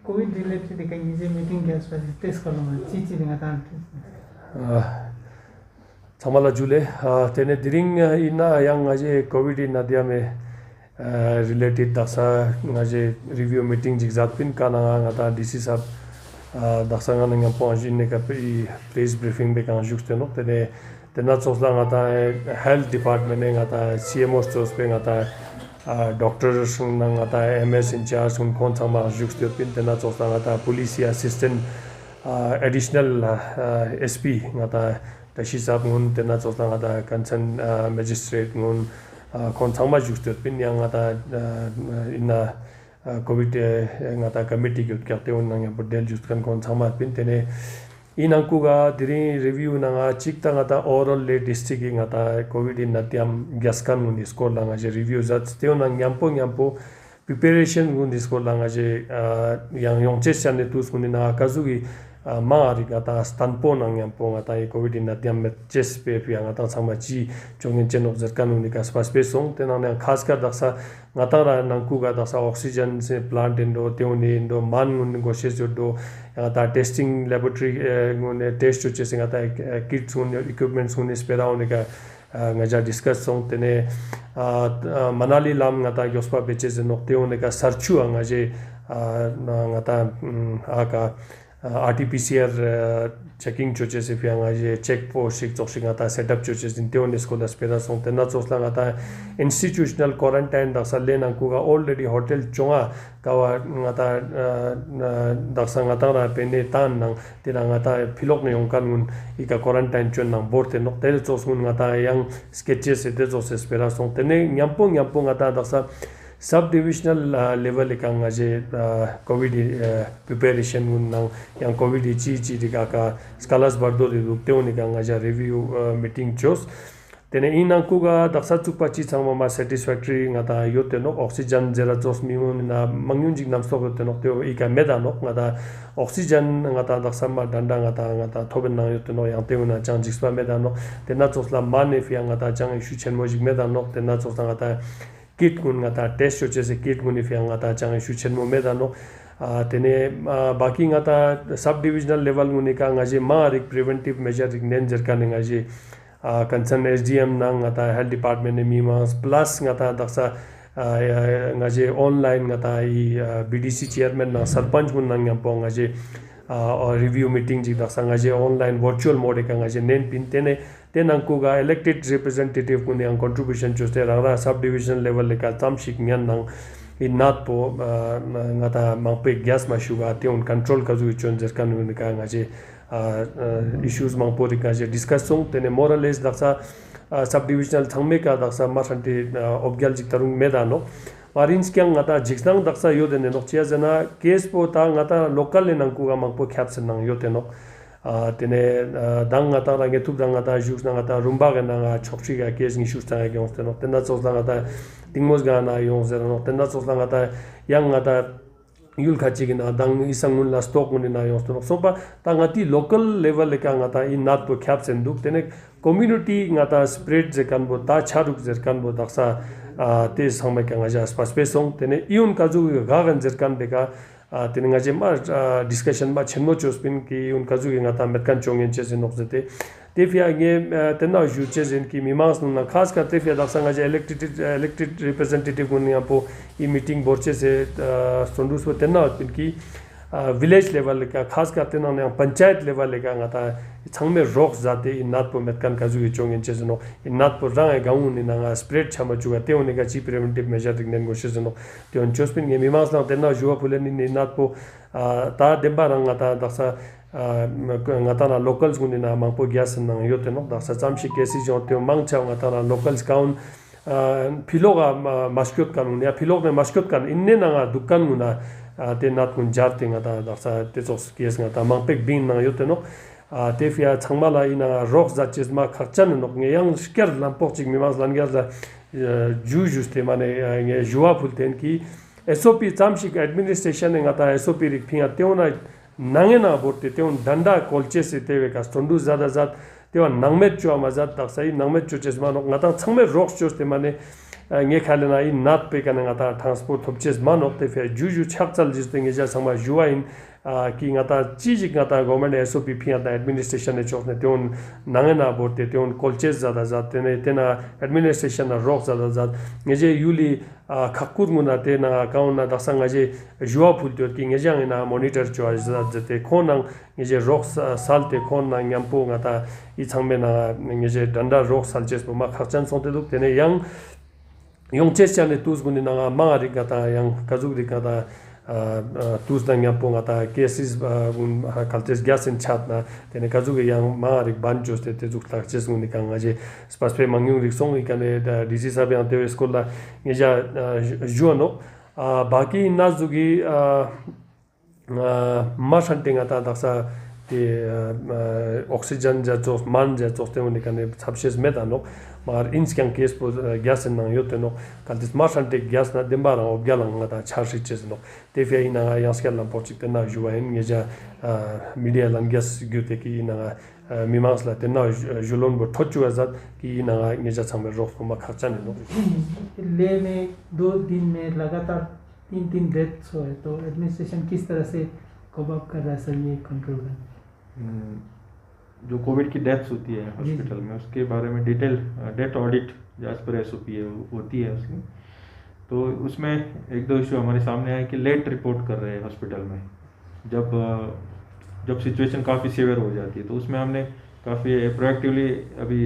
COVID related kayaknya meeting gas pada test kalau cici dengan tan. Samala Jule, tene diring ina yang aje COVID ina dia me related dasa ngaje review meeting jigzat pin kana ngata DC sab dasa ngana ngam ponji ne ka place briefing be kan juxte no tene tena chosla ngata health department ne ngata CMO stores pe ngata doctors ngata MS in charge un kon sama juxte pin tena chosla ngata police assistant additional SP ngata tashi sab ngun tena chosla ngata concern magistrate ngun kon sama juxte pin yang ngata ina COVID ngata committee gyut kyate un nang bodel just kan kon sama pin tene inangkuga diri review nanga chikta ngata oral le district ngata COVID in natiam gaskan ngun iskol langa je review zat teo nang nyampo preparation ngun iskol langa je yang yongche chane tus ngun na kazugi maari ngata stanpo nang nyampo ngata COVID in natiam chest pe pi ngata sama chi chongin chen observe kan ngun ka spas pe song tena na khas kar daksa ngata ra nangkuga daksa oxygen se plant indo teoni indo man ngun goshes do ngata testing laboratory ngune test chuche ngata kits ngun equipments ngun spera onika ngaja discuss song tene manali lam ngata yospa beches nokte onika sarchu ngaje ngata aka RT-PCR checking chuche se fianga je check post sik chok ngata setup chuche din teon school spera song tena chosla ngata institutional quarantine da salena kuga already hotel chonga kawa ngata daksa ngata ra pene tan nang tira ngata philok ne yongkan ngun ika quarantine chon nang borte nok tel chos ngun ngata yang sketches se de chos spera song tene nyampo ngata daksa sub-divisional level ikang aje COVID preparation ngun nang yang COVID chi ka skalas bardo de teoni kang aja review meeting chos tene inangkuga daksa chukpa chi changma ma satisfactory ngata yote no oxygen zera chos miun na mangyun jing nam sok yote no teo ika meda no ngata oxygen ngata daksa ma danda ngata thoben na yote no yang teo na chang jixpa meda no tena chosla mane fi ngata chang ishu chen mojik meda no tena chosla ngata kit gun ngata test choche se kit gun if ngata chang ishu chen mo meda no tene baki ngata sub divisional level ngune ka ngaje marik preventive measure nen kan ngaje concern SDM nang ngata health department ne mimas plus ngata daksa ngaje online ngata BDC chairman na sarpanch mun nang yam po ngaje review meeting ji daksa ngaje online virtual mode ka ngaje nen pin tene tenangkuga elected representative kun yang contribution choste rara sub division level le ka tamshik nyan nang inat po ngata mangpe gas ma shuga te un control ka zu chon jer kan un ka ngaje issues mangpo ri ka je discussion tene morales daksa sub divisional thangme ka daksa ma santi obgyal jik tarung medano warins kyang ngata jiksnang daksa yodene nokchia jana case po ta ngata local le nangkuga mangpo khyapsen nang yoteno tene dang ngata ra nge tup dang ngata jus na ngata rumba ga na chopchi ga kes ngi shus ta ga ngste no tena chos dang ngata tingmos ga na yong zero no tena chos dang ngata yang ngata yul khachi gi na dang isang mun la stock mun na yong no so pa ta ngati local level le ka ngata in nat po khyap sen duk tene community ngata spread je kan bo ta charuk je kan bo daksa te samai ka ngaja spas pesong tene iun ka ju ga gan je kan de ka tene ngaje ma discussion ba chenmo chospin ki un kazu gi ngata metkan chongyen che sen nokzete tefia ge tena ju che zen ki mimas na khas ka tefia daksa ngaje elected representative gun ya po i meeting borche se sondus po tena pin ki village level ka khas ka tena na panchayat level ka ngata changme rok jate in nat po metkan kazu gi chongyen che no in nat po rang gaun ni na spread chama chuga te one ka chi preventive measure dignen go she no te on chospin ge mimas na tena juwa phulen ni nat po ta demba rang ngata daksa ngata na locals gun na mangpo gas nang yote no daksa chamshi kesi jo te mang chaw ngata na locals kaun philoga maskot kan ya philog ne maskot kan inne na dukan guna te nat kun jarte ngata daksa te chos kes ngata mangpek bin na yote no tefia changmala ina rok za chesma khachan nok nge yang sker lampok chik mimas langyar za juste mane nge juwa phulten ki SOP chamshik administration ngata SOP rik phinga teona nangena borte teon danda kolche se tewe ka stondu zada tewa nangmet chwa mazat taksai nangmet chu chesma nok ngata changme rok choste mane nge khalena in not pe kana ngata transport thopches man of the fe juju chakchal jis thing ja sama juain ki ngata chiji ngata government SOP phia da administration ne chokne tion nangena borte tion colches zada zat tena administration na rock zada zat ngeje yuli khakur muna te na account na dasanga je jua phul tor ki ngejang na monitor chwa zat jete khonang ngeje rock salte khon na nyampo ngata I changme na ngeje danda rock salches ma khachan sonte duk tene yang 용체스 안에 투스군이 나가 망아리 가다 양 가족들이 가다 투스당 양봉 가다 케이스 칼테스 가스인 찻나 테네 가족의 양 망아리 반조스 때 죽다 제스군이 강아지 스파스페 망용릭 송이 간에 디시사베 안테 스콜라 이자 주어노 바키 나즈기 마산팅하다 daksa oxygen ja jos man ja jos te unik ane sabshes metano mar inskan case po gas na yote no kaltis marshante gas na dembara obgalang ngata charshi ches no te fe ina yaskal na porchik na juain ngeja media lang gas gyute ki ina mimans la te na julon bo thochu azat ki ina ngeja chambe rof ma khachan no ले में 2 दिन में लगातार 3 deaths हुए तो administration किस तरह से कोप अप कर रहा है सर ये कंट्रोल करने जो कोविड की डेथ्स होती है हॉस्पिटल में उसके बारे में detail death audit as per SOP होती है उसकी तो उसमें एक दो इशू हमारे सामने आए कि लेट रिपोर्ट कर रहे हैं हॉस्पिटल में जब सिचुएशन काफ़ी सीवियर हो जाती है तो उसमें हमने काफ़ी प्रोएक्टिवली अभी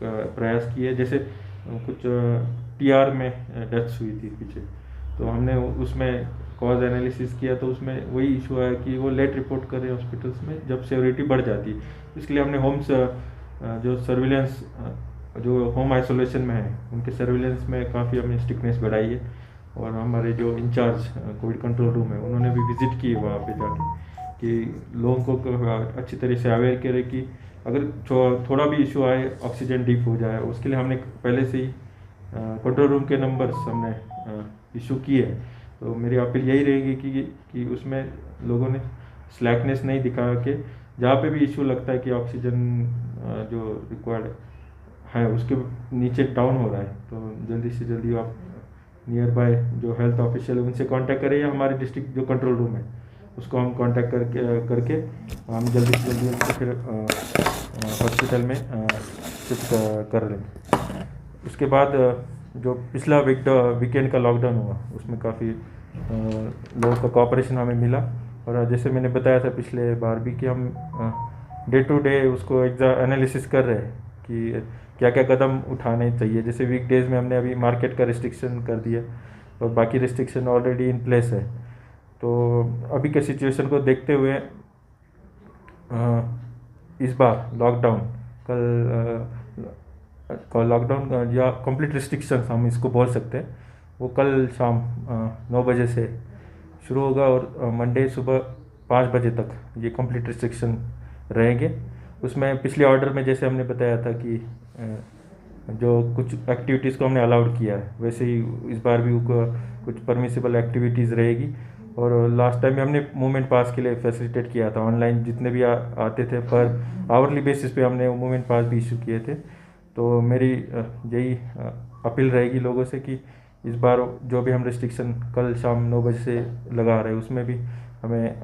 प्रयास किए जैसे कुछ TR में डेथ्स हुई थी पीछे तो हमने उसमें कॉज एनालिसिस किया तो उसमें वही इशू आया कि वो लेट रिपोर्ट कर रहे हैं हॉस्पिटल्स में जब सेवरिटी बढ़ जाती है इसके लिए हमने होम्स जो सर्विलेंस जो होम आइसोलेशन में है उनके सर्विलेंस में काफ़ी हमने स्ट्रिक्टनेस बढ़ाई है और हमारे जो इंचार्ज कोविड कंट्रोल रूम है उन्होंने भी विजिट की वहाँ पे जाके कि लोगों को अच्छी तरह से अवेयर करें कि अगर थोड़ा भी इशू आए ऑक्सीजन डीप हो जाए उसके लिए हमने पहले से ही कंट्रोल रूम के नंबर्स हमने इशू किए तो मेरी अपील यही रहेगी कि उसमें लोगों ने स्लैकनेस नहीं दिखा के जहाँ पे भी इशू लगता है कि ऑक्सीजन जो रिक्वायर्ड है उसके नीचे डाउन हो रहा है तो जल्दी से जल्दी आप नियर बाय जो हेल्थ ऑफिशियल है उनसे कांटेक्ट करें या हमारे डिस्ट्रिक्ट जो कंट्रोल रूम है उसको हम कांटेक्ट करके हम जल्दी से जल्दी उसको फिर हॉस्पिटल में शिफ्ट कर लेंगे। उसके बाद जो पिछला वीकेंड का लॉकडाउन हुआ उसमें काफ़ी लोगों का कोऑपरेशन हमें मिला और जैसे मैंने बताया था पिछले बार भी कि हम डे टू डे उसको एनालिसिस कर रहे हैं कि क्या क्या कदम उठाने चाहिए। जैसे वीकडेज में हमने अभी मार्केट का रिस्ट्रिक्शन कर दिया और बाकी रिस्ट्रिक्शन ऑलरेडी इन प्लेस है तो अभी के सिचुएशन को देखते हुए इस बार लॉकडाउन लॉकडाउन या कंप्लीट रिस्ट्रिक्शन हम इसको बोल सकते हैं वो कल शाम 9 बजे से शुरू होगा और मंडे सुबह 5 बजे तक ये कंप्लीट रिस्ट्रिक्शन रहेंगे। उसमें पिछले ऑर्डर में जैसे हमने बताया था कि जो कुछ एक्टिविटीज़ को हमने अलाउड किया है वैसे ही इस बार भी कुछ परमिसिबल एक्टिविटीज़ रहेगी और लास्ट टाइम में हमने मूवमेंट पास के लिए फैसिलिटेट किया था ऑनलाइन जितने भी आते थे पर आवरली बेसिस पे हमने मूवमेंट पास भी इशू किए थे। तो मेरी यही अपील रहेगी लोगों से कि इस बार जो भी हम रिस्ट्रिक्शन कल शाम 9 बजे से लगा रहे हैं उसमें भी हमें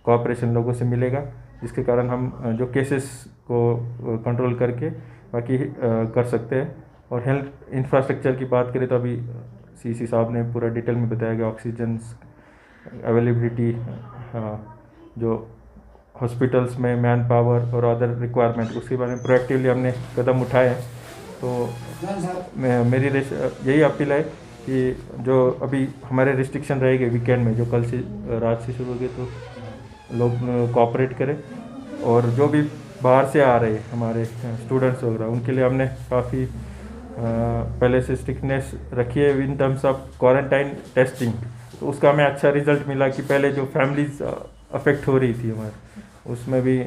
कोऑपरेशन लोगों से मिलेगा जिसके कारण हम जो केसेस को कंट्रोल करके बाकी कर सकते हैं। और हेल्थ इंफ्रास्ट्रक्चर की बात करें तो अभी CC साहब ने पूरा डिटेल में बताया कि ऑक्सीजन अवेलेबिलिटी जो हॉस्पिटल्स में मैन पावर और अदर रिक्वायरमेंट उसके बारे में प्रोएक्टिवली हमने कदम उठाए हैं। तो मेरी यही अपील है कि जो अभी हमारे रिस्ट्रिक्शन रहेंगे वीकेंड में जो कल से रात से शुरू हो गए तो लोग कोऑपरेट करें और जो भी बाहर से आ रहे हमारे स्टूडेंट्स वगैरह उनके लिए हमने काफ़ी पहले से स्ट्रिक्टनेस रखी है in terms of quarantine testing. तो उसका हमें अच्छा रिजल्ट मिला कि पहले जो फैमिलीज अफेक्ट हो रही थी हमारे उसमें भी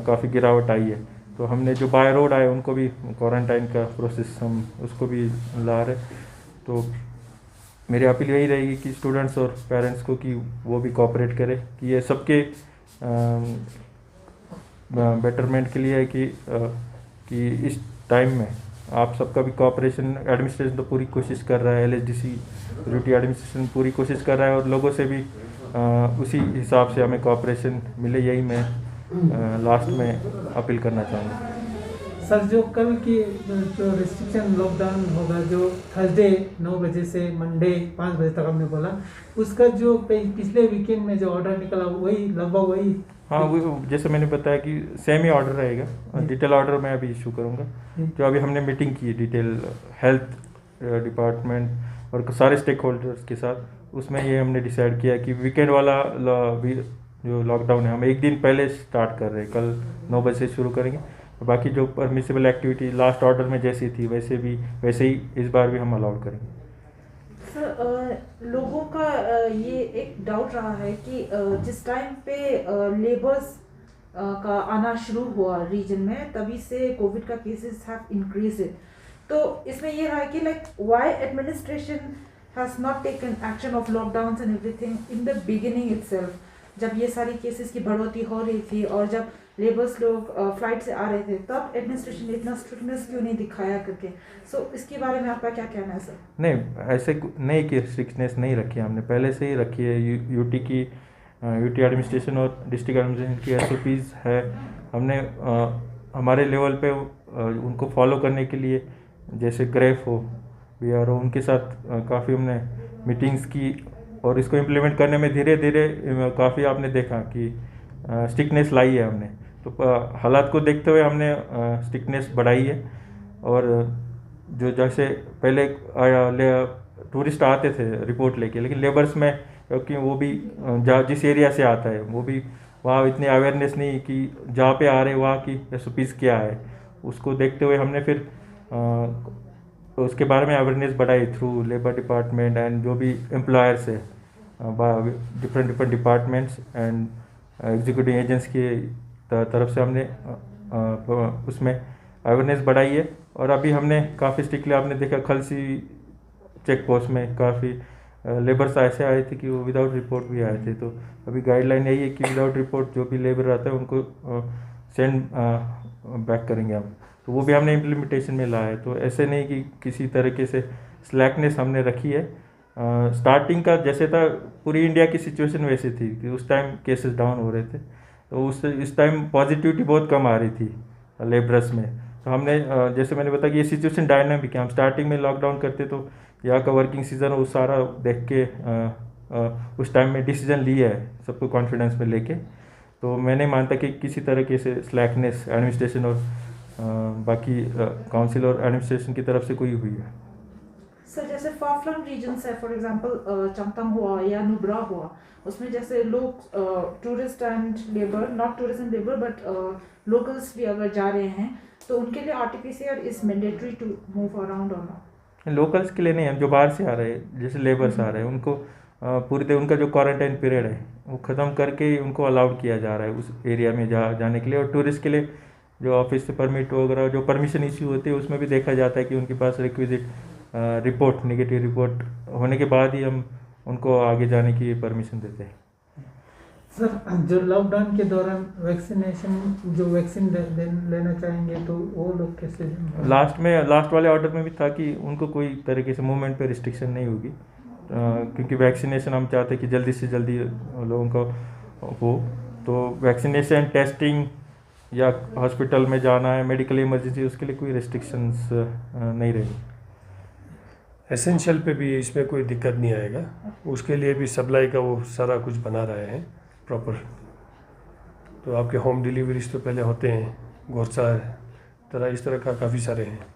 काफ़ी गिरावट आई है। तो हमने जो बाय रोड आए उनको भी क्वारंटाइन का प्रोसेस हम उसको भी ला रहे। तो मेरी अपील यही रहेगी कि स्टूडेंट्स और पेरेंट्स को कि वो भी कोऑपरेट करें कि ये सबके बेटरमेंट के लिए है कि इस टाइम में आप सबका भी कोऑपरेशन, एडमिनिस्ट्रेशन तो पूरी कोशिश कर रहा है, LSDC ड्यूटी एडमिनिस्ट्रेशन पूरी कोशिश कर रहा है और लोगों से भी उसी हिसाब से हमें कोऑपरेशन मिले, यही मैं लास्ट में अपील करना चाहूँगा। सर, जो कल की जो रिस्ट्रिक्शन लॉकडाउन होगा, जो थर्सडे 9 बजे से मंडे 5 बजे तक हमने बोला, उसका जो पिछले वीकेंड में जो ऑर्डर निकला वही लगभग वही? हाँ, वो जैसे मैंने बताया कि सेम ही ऑर्डर रहेगा। डिटेल ऑर्डर मैं अभी इशू करूँगा। जो अभी हमने मीटिंग की है डिटेल हेल्थ डिपार्टमेंट और सारे स्टेक होल्डर्स के साथ, उसमें ये हमने डिसाइड किया कि वीकेंड वाला जो लॉकडाउन है हम एक दिन पहले स्टार्ट कर रहे हैं, कल 9 बजे से शुरू करेंगे। बाकी जो परमिसिबल एक्टिविटी लास्ट ऑर्डर में जैसी थी वैसे ही इस बार भी हम अलाउड करेंगे। सर, लोगों का ये एक डाउट रहा है कि जिस टाइम पे लेबर्स का आना शुरू हुआ रीजन में, तभी से कोविड का केसेस हैव इंक्रीज्ड। तो इसमें ये रहा है कि like why administration has not taken action of lockdowns and everything in the beginning itself, जब ये सारी केसेस की बढ़ोतरी हो रही थी और जब लेबर्स लोग फ्लाइट से आ रहे थे, तब एडमिनिस्ट्रेशन ने इतना स्ट्रिक्टनेस क्यों नहीं दिखाया करके? सो इसके बारे में आपका क्या कहना है सर? नहीं, ऐसे नहीं कि स्ट्रिक्टनेस नहीं रखी है, हमने पहले से ही रखी है। यूटी एडमिनिस्ट्रेशन और डिस्ट्रिक्ट एडमिनिस्ट्रेशन की SOPs है। हमने हमारे लेवल पे उनको फॉलो करने के लिए, जैसे ग्रेफ हो, BRO, उनके साथ काफ़ी हमने मीटिंग्स की और इसको इम्प्लीमेंट करने में धीरे धीरे काफ़ी आपने देखा कि स्ट्रिक्टनेस लाई है हमने। तो हालात को देखते हुए हमने स्ट्रिक्टनेस बढ़ाई है। और जो जैसे पहले टूरिस्ट आते थे रिपोर्ट लेके, लेकिन लेबर्स में क्योंकि वो भी जिस एरिया से आता है वो भी वहाँ इतनी अवेयरनेस नहीं कि जहाँ पे आ रहे वहाँ की SOPs क्या है, उसको देखते हुए हमने फिर उसके बारे में अवेयरनेस बढ़ाई थ्रू लेबर डिपार्टमेंट एंड जो भी एम्प्लॉयर्स है, different departments and executive agents की तरफ से हमने उसमें अवेयरनेस बढ़ाई है। और अभी हमने काफ़ी स्ट्रिक्टली, आपने देखा खलसी चेक पोस्ट में काफ़ी लेबर्स ऐसे आए थे कि वो विदाउट रिपोर्ट भी आए थे। तो अभी गाइडलाइन यही है कि विदाउट रिपोर्ट जो भी लेबर आता है उनको सेंड बैक करेंगे हम। तो वो भी हमने इम्प्लीमेंटेशन में लाया है। तो ऐसे नहीं कि किसी तरीके से स्लैकनेस हमने रखी है। स्टार्टिंग का जैसे था, पूरी इंडिया की सिचुएशन वैसी थी कि उस टाइम केसेस डाउन हो रहे थे, तो इस टाइम पॉजिटिविटी बहुत कम आ रही थी लेबरस में। तो हमने जैसे मैंने बताया कि ये सिचुएशन डायनामिक है। हम स्टार्टिंग में लॉकडाउन करते तो यहाँ का वर्किंग सीजन वो सारा देख के उस टाइम में डिसीजन लिया है सबको कॉन्फिडेंस में लेके। तो मैं नहीं मानता कि किसी तरीके से स्लैकनेस एडमिनिस्ट्रेशन और बाकी काउंसिल और एडमिनिस्ट्रेशन की तरफ से कोई हुई है। सर, जैसे फार फ्लंग रीजन्स है, फॉर एग्जांपल चंगथंग हुआ या नुब्रा हुआ, उसमें जैसे लोग tourist and labour, not tourist and labour but locals भी अगर जा रहे हैं तो उनके लिए RT-PCR is mandatory to move around or not? Locals के लिए नहीं है, जो बाहर से आ रहे हैं, जैसे लेबर्स आ रहे हैं, उनको पूरी तरह उनका जो क्वारंटाइन पीरियड है वो ख़त्म करके उनको अलाउड किया जा रहा है उस एरिया में जाने के लिए। और टूरिस्ट के लिए जो ऑफिस से परमिट वगैरह जो परमिशन इश्यू होती है उसमें भी देखा जाता है कि उनके पास रिक्विजिट रिपोर्ट, नेगेटिव रिपोर्ट होने के बाद ही हम उनको आगे जाने की परमिशन देते हैं। सर, जो लॉकडाउन के दौरान वैक्सीन लेना चाहेंगे तो वो लोग कैसे? लास्ट वाले ऑर्डर में भी था कि उनको कोई तरीके से मूवमेंट पे रिस्ट्रिक्शन नहीं होगी, क्योंकि वैक्सीनेशन हम चाहते हैं कि जल्दी से जल्दी लोगों का हो। तो वैक्सीनेशन, टेस्टिंग या हॉस्पिटल में जाना है, मेडिकल इमरजेंसी, उसके लिए कोई रिस्ट्रिक्शंस नहीं रहेगी। एसेंशियल पे भी इसमें कोई दिक्कत नहीं आएगा, उसके लिए भी सप्लाई का वो सारा कुछ बना रहे हैं प्रॉपर। तो आपके होम डिलीवरीज तो पहले होते हैं, गोरसा तरह इस तरह का काफ़ी सारे हैं।